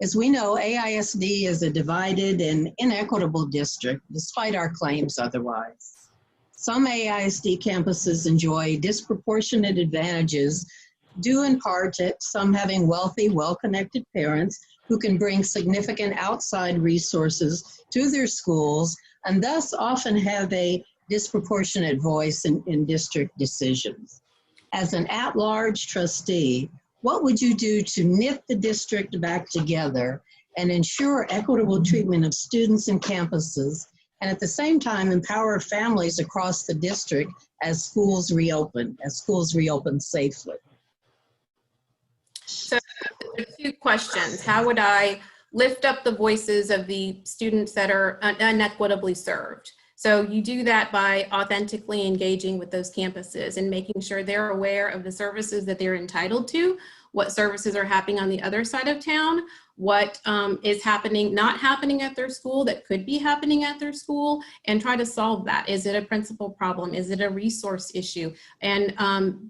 As we know, AISD is a divided and inequitable district, despite our claims otherwise. Some AISD campuses enjoy disproportionate advantages, due in part to some having wealthy, well-connected parents who can bring significant outside resources to their schools and thus often have a disproportionate voice in district decisions. As an at-large trustee, what would you do to knit the district back together and ensure equitable treatment of students and campuses, and at the same time empower families across the district as schools reopen safely? So there are two questions. How would I lift up the voices of the students that are unequitably served? So you do that by authentically engaging with those campuses and making sure they're aware of the services that they're entitled to, what services are happening on the other side of town, what is happening, not happening at their school that could be happening at their school, and try to solve that. Is it a principal problem? Is it a resource issue? And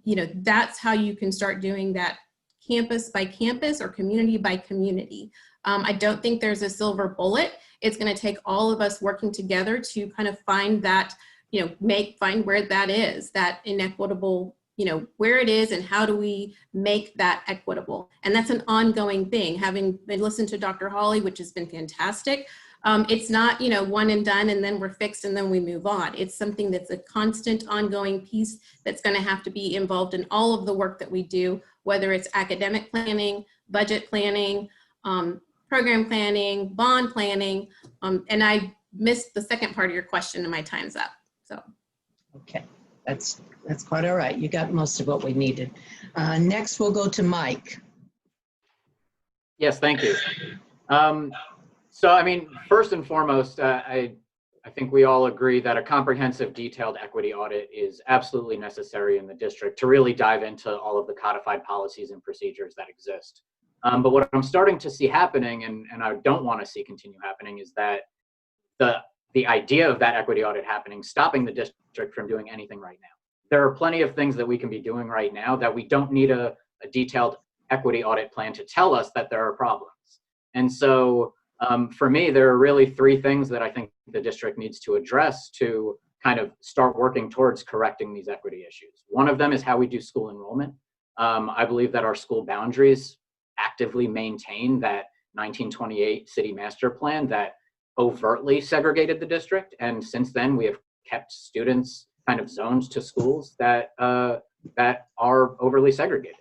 you know, that's how you can start doing that campus by campus or community by community. I don't think there's a silver bullet. It's going to take all of us working together to kind of find that, you know, find where that is, that inequitable, you know, where it is and how do we make that equitable. And that's an ongoing thing. Having been listened to Dr. Hawley, which has been fantastic. It's not, you know, one and done and then we're fixed and then we move on. It's something that's a constant ongoing piece that's going to have to be involved in all of the work that we do, whether it's academic planning, budget planning, program planning, bond planning, and I missed the second part of your question and my time's up, so. Okay, that's quite all right. You got most of what we needed. Next, we'll go to Mike. Yes, thank you. So, I mean, first and foremost, I think we all agree that a comprehensive, detailed equity audit is absolutely necessary in the district to really dive into all of the codified policies and procedures that exist. But what I'm starting to see happening, and I don't want to see continue happening, is that the idea of that equity audit happening, stopping the district from doing anything right now. There are plenty of things that we can be doing right now that we don't need a detailed equity audit plan to tell us that there are problems. And so for me, there are really three things that I think the district needs to address to kind of start working towards correcting these equity issues. One of them is how we do school enrollment. I believe that our school boundaries actively maintain that 1928 city master plan that overtly segregated the district. And since then, we have kept students kind of zoned to schools that are overly segregated.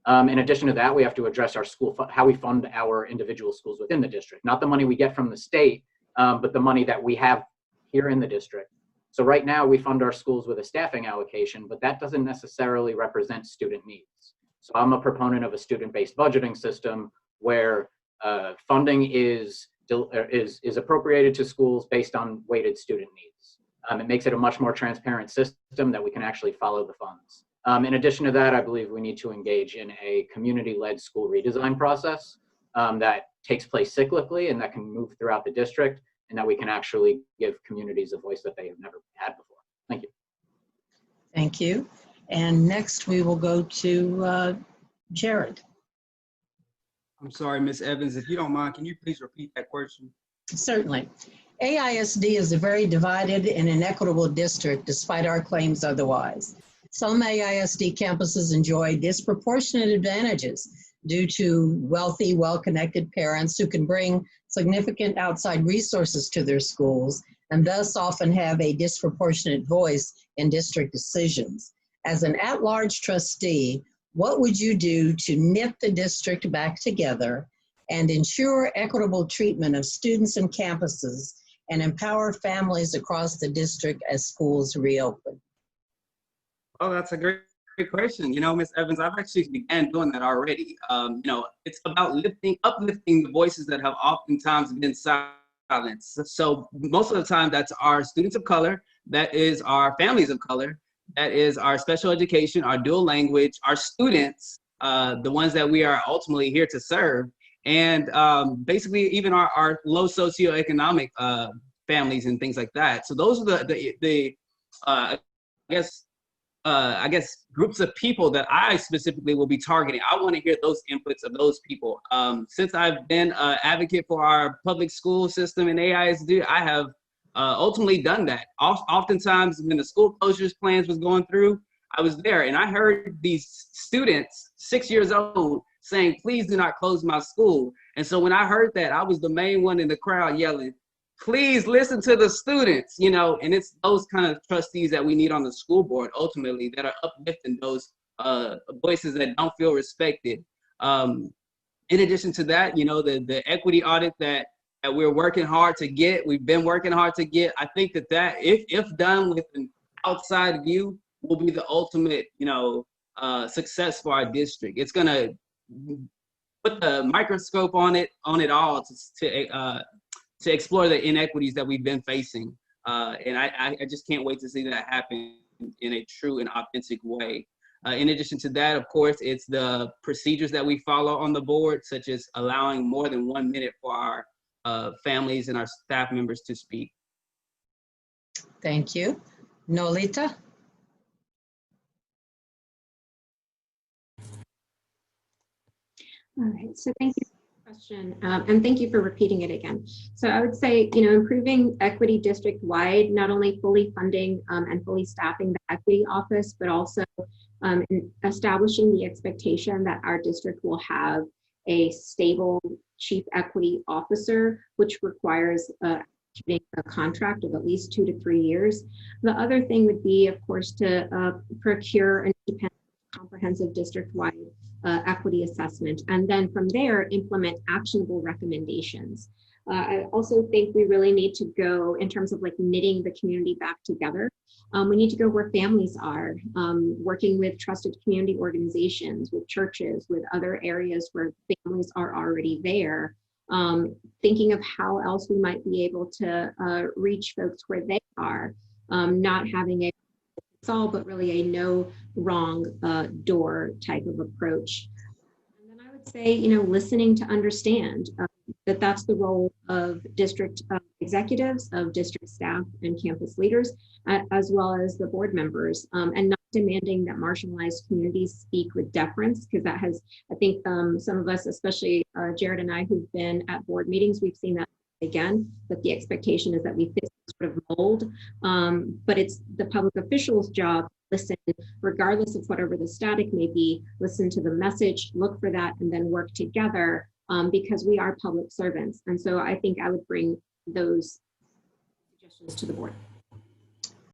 In addition to that, we have to address our how we fund our individual schools within the district, not the money we get from the state, but the money that we have here in the district. So right now we fund our schools with a staffing allocation, but that doesn't necessarily represent student needs. So I'm a proponent of a student-based budgeting system where funding is appropriated to schools based on weighted student needs. It makes it a much more transparent system that we can actually follow the funds. In addition to that, I believe we need to engage in a community-led school redesign process that takes place cyclically and that can move throughout the district, and that we can actually give communities a voice that they have never had before. Thank you. Thank you. And next we will go to Jared. I'm sorry, Ms. Evans, if you don't mind, can you please repeat that question? Certainly. AISD is a very divided and inequitable district despite our claims otherwise. Some AISD campuses enjoy disproportionate advantages due to wealthy, well-connected parents who can bring significant outside resources to their schools and thus often have a disproportionate voice in district decisions. As an at-large trustee, what would you do to knit the district back together and ensure equitable treatment of students and campuses and empower families across the district as schools reopen? Oh, that's a great question. You know, Ms. Evans, I've actually began doing that already. You know, it's about uplifting the voices that have oftentimes been silenced. So most of the time, that's our students of color, that is our families of color, that is our special education, our dual language, our students, the ones that we are ultimately here to serve, and basically even our low socioeconomic families and things like that. So those are I guess, I guess, groups of people that I specifically will be targeting. I want to hear those inputs of those people. Since I've been an advocate for our public school system in AISD, I have ultimately done that. Oftentimes when the school closures plans was going through, I was there and I heard these students, 6 years old, saying, please do not close my school. And so when I heard that, I was the main one in the crowd yelling, please listen to the students, you know, and it's those kind of trustees that we need on the school board ultimately that are uplifting those voices that don't feel respected. In addition to that, you know, the equity audit that we're working hard to get, we've been working hard to get, I think that if done with an outside view will be the ultimate, you know, success for our district. It's gonna put the microscope on it all to explore the inequities that we've been facing. And I just can't wait to see that happen in a true and authentic way. In addition to that, of course, it's the procedures that we follow on the board, such as allowing more than 1 minute for our families and our staff members to speak. Thank you. Nolita? All right, so thank you for the question, and thank you for repeating it again. So I would say, you know, improving equity district-wide, not only fully funding and fully staffing the equity office, but also in establishing the expectation that our district will have a stable chief equity officer, which requires a contract of at least 2 to 3 years. The other thing would be, of course, to procure an independent, comprehensive district-wide equity assessment, and then from there implement actionable recommendations. I also think we really need to go in terms of like knitting the community back together. We need to go where families are, working with trusted community organizations, with churches, with other areas where families are already there, thinking of how else we might be able to reach folks where they are, not having a all, but really a no wrong door type of approach. And then I would say, you know, listening to understand that that's the role of district executives, of district staff and campus leaders, as well as the board members, and not demanding that marginalized communities speak with deference, because that has, I think some of us, especially Jared and I, who've been at board meetings, we've seen that again, that the expectation is that we fit sort of mold, but it's the public official's job to listen, regardless of whatever the static may be, listen to the message, look for that, and then work together, because we are public servants. And so I think I would bring those suggestions to the board.